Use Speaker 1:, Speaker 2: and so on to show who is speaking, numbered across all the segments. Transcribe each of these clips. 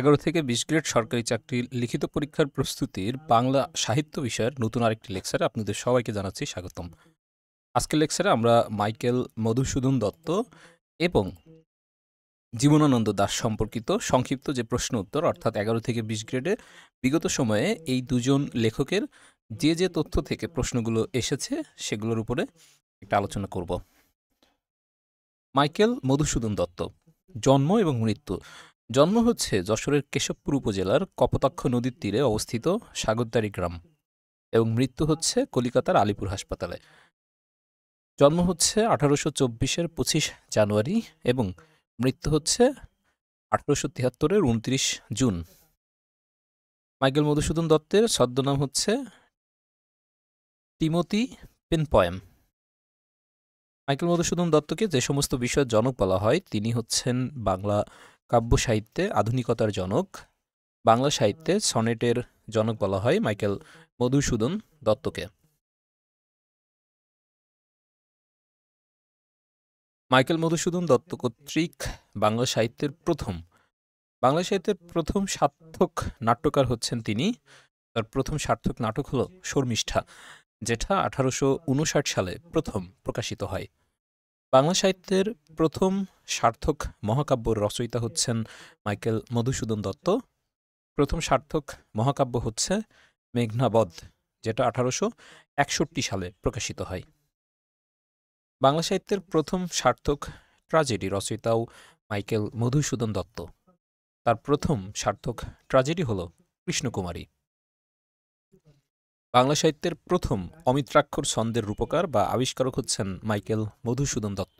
Speaker 1: ১১ থেকে ২০ গ্রেড সরকারি চাকরির লিখিত পরীক্ষার প্রস্তুতির বাংলা সাহিত্য বিষয়ের নতুন আরেকটি লেকচারে আপনাদের সবাইকে জানাচ্ছি স্বাগতম। আজকের লেকচারে আমরা মাইকেল মধুসূদন দত্ত এবং জীবনানন্দ দাশ সম্পর্কিত সংক্ষিপ্ত যে প্রশ্ন উত্তর অর্থাৎ ১১ থেকে ২০ গ্রেডে বিগত সময়ে এই দুজন লেখকের যে তথ্য থেকে প্রশ্নগুলো এসেছে সেগুলোর উপরে একটা আলোচনা করব। মাইকেল মধুসূদন দত্ত জন্ম এবং মৃত্যু। জন্ম হচ্ছে যশোরের কেশবপুর উপজেলার কপোতাক্ষ নদীর তীরে অবস্থিত সাগরদাড়ি গ্রাম এবং মৃত্যু হচ্ছে কলিকাতার আলিপুর হাসপাতালে। জন্ম হচ্ছে 1824-এর 25 জানুয়ারি এবং মৃত্যু হচ্ছে 1873-এর 29 জুন। মাইকেল মধুসূদন দত্তের ছদ্মনাম হচ্ছে টিমোথি পেনপয়েম। মাইকেল মধুসূদন দত্তকে যে সমস্ত বিষয়ের জনক বলা হয় তিনি হচ্ছেন বাংলা কাব্য সাহিত্যে আধুনিকতার জনক। বাংলা সাহিত্যে সনেটের জনক বলা হয় মাইকেল মধুসূদন দত্তকে। মাইকেল মধুসূদন দত্ত কর্তৃক বাংলা সাহিত্যের প্রথম সার্থক নাট্যকার হচ্ছেন তিনি। তার প্রথম সার্থক নাটক হল শর্মিষ্ঠা, যেটা 1859 সালে প্রথম প্রকাশিত হয়। বাংলা সাহিত্যের প্রথম সার্থক মহাকাব্য রচয়িতা হচ্ছেন মাইকেল মধুসূদন দত্ত। প্রথম সার্থক মহাকাব্য হচ্ছে মেঘনাবধ, যেটা 1861 সালে প্রকাশিত হয়। বাংলা সাহিত্যের প্রথম সার্থক ট্র্যাজেডি রচয়িতাও মাইকেল মধুসূদন দত্ত। তার প্রথম সার্থক ট্র্যাজেডি হল কৃষ্ণকুমারী। বাংলা সাহিত্যের প্রথম অমিত্রাক্ষর ছন্দের রূপকার বা আবিষ্কারক হচ্ছেন মাইকেল মধুসূদন দত্ত।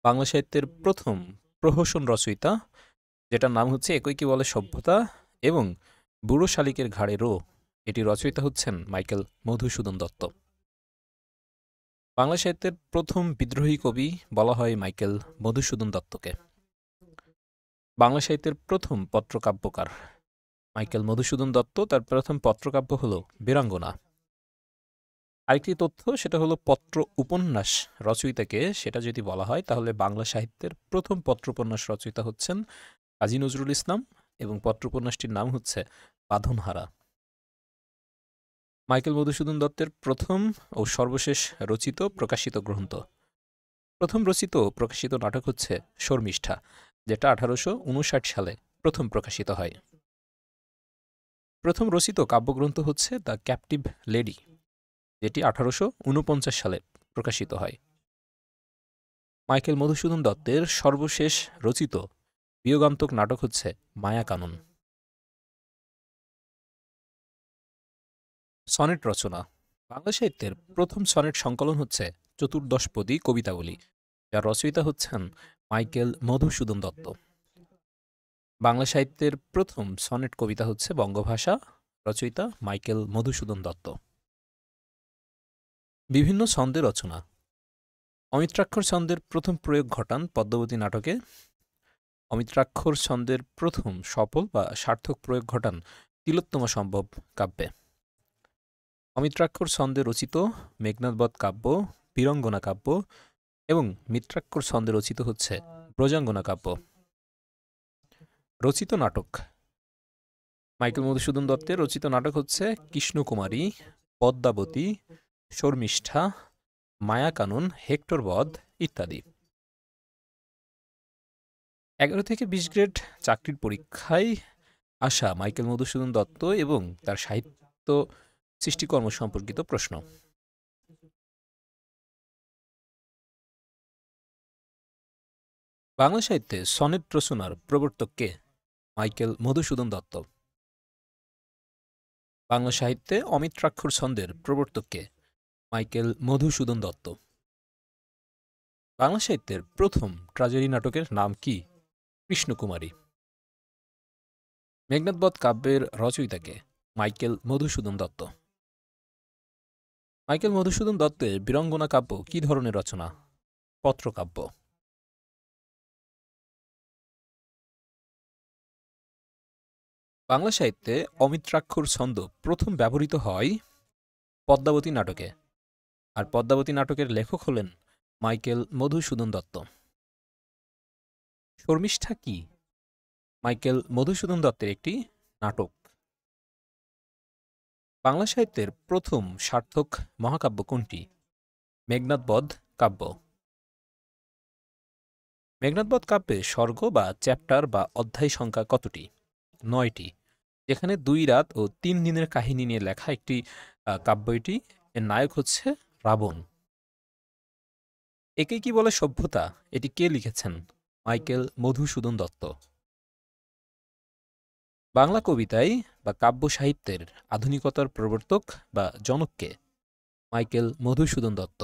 Speaker 1: বাংলা সাহিত্যের প্রথম প্রহসন রচয়িতা, যেটার নাম হচ্ছে একই কি বলে সভ্যতা এবং বুড়ো শালিকের ঘাড়ে রো, এটি রচয়িতা হচ্ছেন মাইকেল মধুসূদন দত্ত। বাংলা সাহিত্যের প্রথম বিদ্রোহী কবি বলা হয় মাইকেল মধুসূদন দত্তকে। বাংলা সাহিত্যের প্রথম পত্রকাব্যকার মাইকেল মধুসূদন দত্ত। তার প্রথম পত্রকাব্য হল বীরাঙ্গনা। আরেকটি তথ্য সেটা হলো পত্র উপন্যাস রচয়িতাকে, সেটা যদি বলা হয় তাহলে বাংলা সাহিত্যের প্রথম পত্র উপন্যাস রচয়িতা হচ্ছেন কাজী নজরুল ইসলাম এবং পত্র উপন্যাসটির নাম হচ্ছে বাঁধনহারা। মাইকেল মধুসূদন দত্তের প্রথম ও সর্বশেষ রচিত প্রকাশিত গ্রন্থ, প্রথম রচিত প্রকাশিত নাটক হচ্ছে শর্মিষ্ঠা, যেটা 1859 সালে প্রথম প্রকাশিত হয়। প্রথম রচিত কাব্যগ্রন্থ হচ্ছে দ্য ক্যাপটিভ লেডি, যেটি 1849 সালে প্রকাশিত হয়। মাইকেল মধুসূদন দত্তের সর্বশেষ রচিত বিয়োগান্তক নাটক হচ্ছে মায়াকানন। সনেট রচনা। বাংলা সাহিত্যের প্রথম সনেট সংকলন হচ্ছে চতুর্দশপদী কবিতাবলী, যার রচয়িতা হচ্ছেন মাইকেল মধুসূদন দত্ত। বাংলা সাহিত্যের প্রথম সনেট কবিতা হচ্ছে বঙ্গভাষা, রচয়িতা মাইকেল মধুসূদন দত্ত। বিভিন্ন ছন্দে রচনা। অমিত্রাক্ষর ছন্দের প্রথম প্রয়োগ ঘটান পদ্মাবতী নাটকে। অমিত্রাক্ষর ছন্দের প্রথম সফল বা সার্থক প্রয়োগ ঘটান তিলোত্তমা সম্ভব কাব্যে। অমিত্রাক্ষর ছন্দে রচিত মেঘনাদবধ কাব্য, বীরাঙ্গনা কাব্য এবং মিত্রাক্ষর ছন্দে রচিত হচ্ছে ব্রজাঙ্গনা কাব্য। রচিত নাটক। মাইকেল মধুসূদন দত্তের রচিত নাটক হচ্ছে কৃষ্ণকুমারী, পদ্মাবতী, শর্মিষ্ঠা, মায়াকানন, হেক্টর বধ ইত্যাদি। ১১ থেকে ২০ গ্রেড চাকরির পরীক্ষায় আসা মাইকেল মধুসূদন দত্ত এবং তার সাহিত্য সৃষ্টিকর্ম সম্পর্কিত প্রশ্ন। বাংলা সাহিত্যে সনেট রচনার প্রবর্তক কে? মাইকেল মধুসূদন দত্ত। বাংলা সাহিত্যে অমিত্রাক্ষর ছন্দের প্রবর্তক কে? মাইকেল মধুসূদন দত্ত। বাংলা সাহিত্যের প্রথম ট্র্যাজেডি নাটকের নাম কি? কৃষ্ণকুমারী। মেঘনাদবধ কাব্যের রচয়িতাকে? মাইকেল মধুসূদন দত্ত। মাইকেল মধুসূদন দত্তের বীরাঙ্গনা কাব্য কি ধরনের রচনা? পত্রকাব্য। বাংলা সাহিত্যে অমিত্রাক্ষর ছন্দ প্রথম ব্যবহৃত হয় পদ্মাবতী নাটকে, আর পদ্মাবতী নাটকের লেখক হলেন মাইকেল মধুসূদন দত্ত। শর্মিষ্ঠা কি? মাইকেল মধুসূদন দত্তের একটি নাটক। বাংলা সাহিত্যের প্রথম সার্থক মহাকাব্য কোনটি? মেঘনাদ বধ কাব্য। মেঘনাদ বধ কাব্যে স্বর্গ বা চ্যাপ্টার বা অধ্যায় সংখ্যা কতটি? ৯টি, যেখানে ২ রাত ও ৩ দিনের কাহিনী নিয়ে লেখা একটি কাব্য এটি। এর নায়ক হচ্ছে রাবণ। একে কি বলে সভ্যতা, এটি কে লিখেছেন? মাইকেল মধুসূদন দত্ত। বাংলা কবিতায় বা কাব্য সাহিত্যের আধুনিকতার প্রবর্তক বা জনক কে? মাইকেল মধুসূদন দত্ত।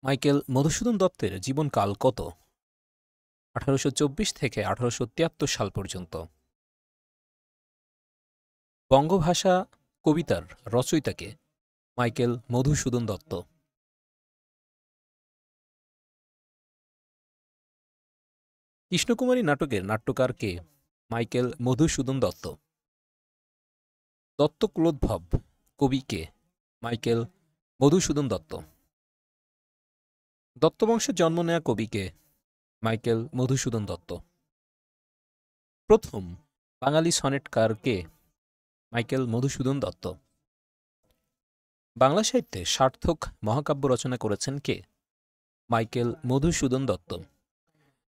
Speaker 1: মাইকেল মধুসূদন দত্তের জীবনকাল কত? ১৮২৪ থেকে ১৮৭৩ সাল পর্যন্ত। বঙ্গভাষা কবিতার রচয়িতা কে? মাইকেল মধুসূদন দত্ত। কৃষ্ণকুমারী নাটকের নাট্যকার কে? মাইকেল মধুসূদন দত্ত। দত্তকুলোদ্ভব কবি কে? মাইকেল মধুসূদন দত্ত। দত্তবংশে জন্ম নেয়া কবি কে? মাইকেল মধুসূদন দত্ত। প্রথম বাঙালি সনেটকার কে? মাইকেল মধুসূদন দত্ত। বাংলা সাহিত্যে সার্থক মহাকাব্য রচনা করেছেন কে? মাইকেল মধুসূদন দত্ত।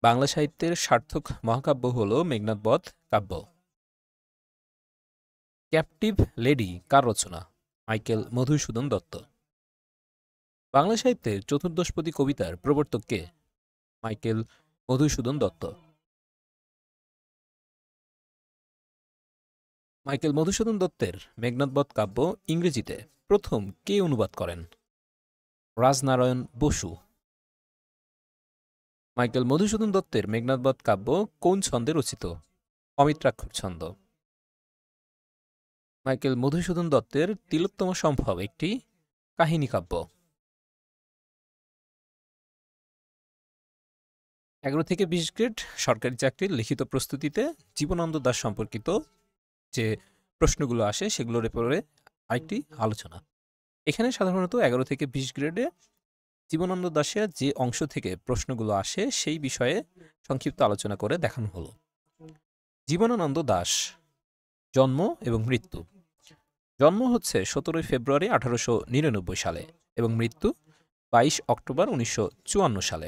Speaker 1: বাংলা সাহিত্যের সার্থক মহাকাব্য হল মেঘনাদ বধ কাব্য। ক্যাপটিভ লেডি কার রচনা? মাইকেল মধুসূদন দত্ত। বাংলা সাহিত্যের চতুর্দশপদী কবিতার প্রবর্তক কে? মাইকেল মধুসূদন দত্ত। মাইকেল মধুসূদন দত্তের মেঘনাদ বধ কাব্য ইংরেজিতে প্রথম কে অনুবাদ করেন? রাজনারায়ণ বসু। মাইকেল মধুসূদন দত্তের মেঘনাদ বধ কাব্য কোন ছন্দে রচিত? অমিত্রাক্ষর ছন্দ। মাইকেল মধুসূদন দত্তের তিলোত্তম সম্ভব একটি কাহিনী কাব্য। ১১ থেকে ২০ গ্রেড সরকারি চাকরির লিখিত প্রস্তুতিতে জীবনানন্দ দাশ সম্পর্কিত যে প্রশ্নগুলো আসে সেগুলোর উপরে আরেকটি আলোচনা। এখানে সাধারণত ১১ থেকে ২০ গ্রেডে জীবনানন্দ দাশের যে অংশ থেকে প্রশ্নগুলো আসে সেই বিষয়ে সংক্ষিপ্ত আলোচনা করে দেখানো হলো। জীবনানন্দ দাশ জন্ম এবং মৃত্যু। জন্ম হচ্ছে ১৭ ফেব্রুয়ারি ১৮৯৯ সালে এবং মৃত্যু ২২ অক্টোবর ১৯৫৪ সালে।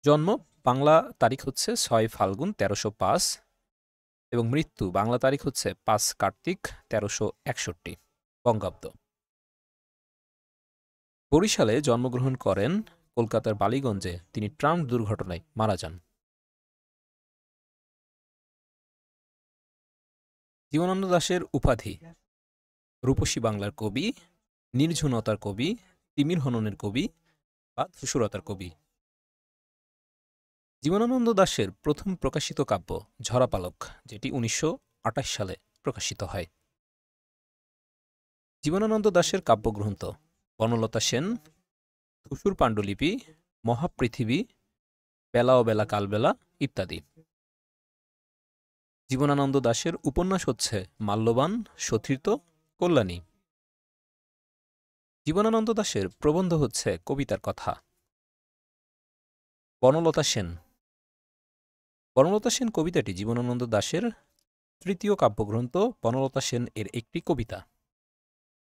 Speaker 1: জন্ম বাংলা তারিখ হচ্ছে ৬ ফাল্গুন ১৩০৫ এবং মৃত্যু বাংলা তারিখ হচ্ছে ৫ কার্তিক ১৩৬১ বঙ্গাব্দ। বরিশালে জন্মগ্রহণ করেন, কলকাতার বালিগঞ্জে তিনি ট্রাম দুর্ঘটনায় মারা যান। জীবনানন্দ দাশের উপাধি: রূপসী বাংলার কবি, নির্ঝুনতার কবি, তিমির হননের কবি বা ধূসরতার কবি। জীবনানন্দ দাশের প্রথম প্রকাশিত কাব্য ঝরাপালক, যেটি ১৯২৮ সালে প্রকাশিত হয়। জীবনানন্দ দাশের কাব্যগ্রন্থ: বনলতা সেন, ধূসর পাণ্ডুলিপি, মহাপৃথিবী, বেলা ও বেলা কালবেলা ইত্যাদি। জীবনানন্দ দাশের উপন্যাস হচ্ছে মাল্যবান, সতীর্থ, কল্যাণী। জীবনানন্দ দাশের প্রবন্ধ হচ্ছে কবিতার কথা। বনলতা সেন। বনলতা সেন কবিতাটি জীবনানন্দ দাশের তৃতীয় কাব্যগ্রন্থ বনলতা সেন এর একটি কবিতা।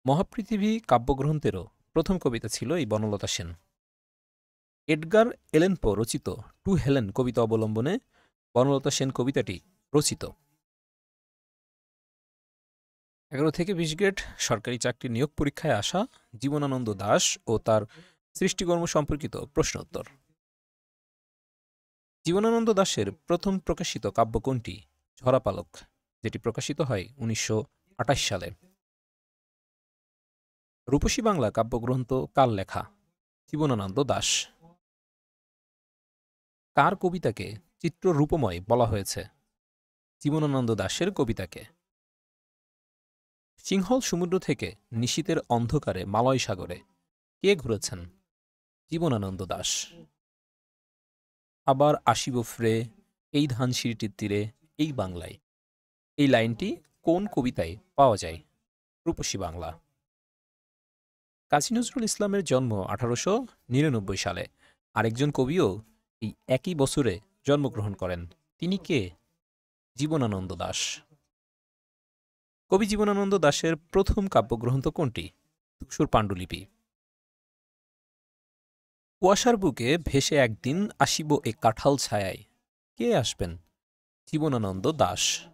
Speaker 1: মহাপৃথিবী কাব্যগ্রন্থেরও প্রথম কবিতা ছিল এই বনলতা সেন। এডগার এলেন পো রচিত টু হেলেন কবিতা অবলম্বনে বনলতা সেন কবিতাটি রচিত। ১১ থেকে ২০ গ্রেড সরকারি চাকরি নিয়োগ পরীক্ষায় আসা জীবনানন্দ দাশ ও তার সৃষ্টিকর্ম সম্পর্কিত প্রশ্নোত্তর। জীবনানন্দ দাশের প্রথম প্রকাশিত কাব্য কোনটি? ঝরাপালক, যেটি প্রকাশিত হয় ১৯২৮ সালে। রূপসী বাংলা কাব্যগ্রন্থ কার লেখা? জীবনানন্দ দাশ। কার কবিতাকে চিত্ররূপময় বলা হয়েছে? জীবনানন্দ দাশের কবিতাকে। সিংহল সমুদ্র থেকে নিশীথের অন্ধকারে মালয় সাগরে কে ঘুরেছেন? জীবনানন্দ দাশ। আবার আসিব ফিরে এই ধানসিঁড়িটির তীরে এই বাংলায়, এই লাইনটি কোন কবিতায় পাওয়া যায়? রূপসী বাংলা। কাজী নজরুল ইসলামের জন্ম ১৮৯৯ সালে। আরেকজন কবিও এই একই বছরে জন্মগ্রহণ করেন। তিনি কে? জীবনানন্দ দাশ। কবি জীবনানন্দ দাশের প্রথম কাব্যগ্রন্থ কোনটি? ধূসর পাণ্ডুলিপি। কুয়াশার বুকে ভেসে একদিন আসিব এ কাঁঠাল ছায়ায়, কে আসবেন? জীবনানন্দ দাশ।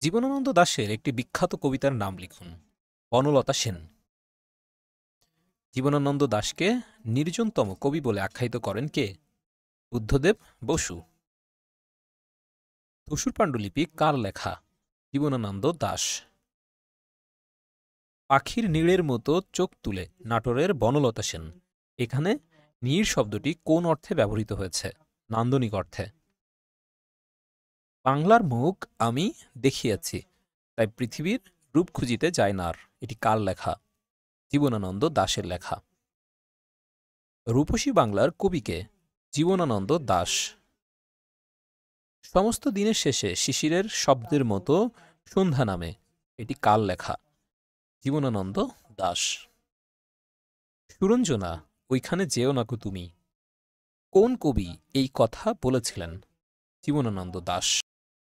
Speaker 1: জীবনানন্দ দাশের একটি বিখ্যাত কবিতার নাম লিখুন। বনলতা সেন। জীবনানন্দ দাশকে নির্জনতম কবি বলে আখ্যায়িত করেন কে? বুদ্ধদেব বসু। ধূসর পাণ্ডুলিপি কার লেখা? জীবনানন্দ দাশ। পাখির নীড়ের মতো চোখ তুলে নাটোরের বনলতা সেন। এখানে নীড় শব্দটি কোন অর্থে ব্যবহৃত হয়েছে? নান্দনিক অর্থে। বাংলার মুখ আমি দেখিয়াছি, তাই পৃথিবীর রূপ খুঁজিতে যায় না আর। এটি কার লেখা? জীবনানন্দ দাশের লেখা। রূপসী বাংলার কবিকে? জীবনানন্দ দাশ। সমস্ত দিনের শেষে শিশিরের শব্দের মতো সন্ধ্যা নামে, এটি কার লেখা? জীবনানন্দ দাশ। সুরঞ্জনা, ওইখানে যেও নাকো তুমি, কোন কবি এই কথা বলেছিলেন? জীবনানন্দ দাশ।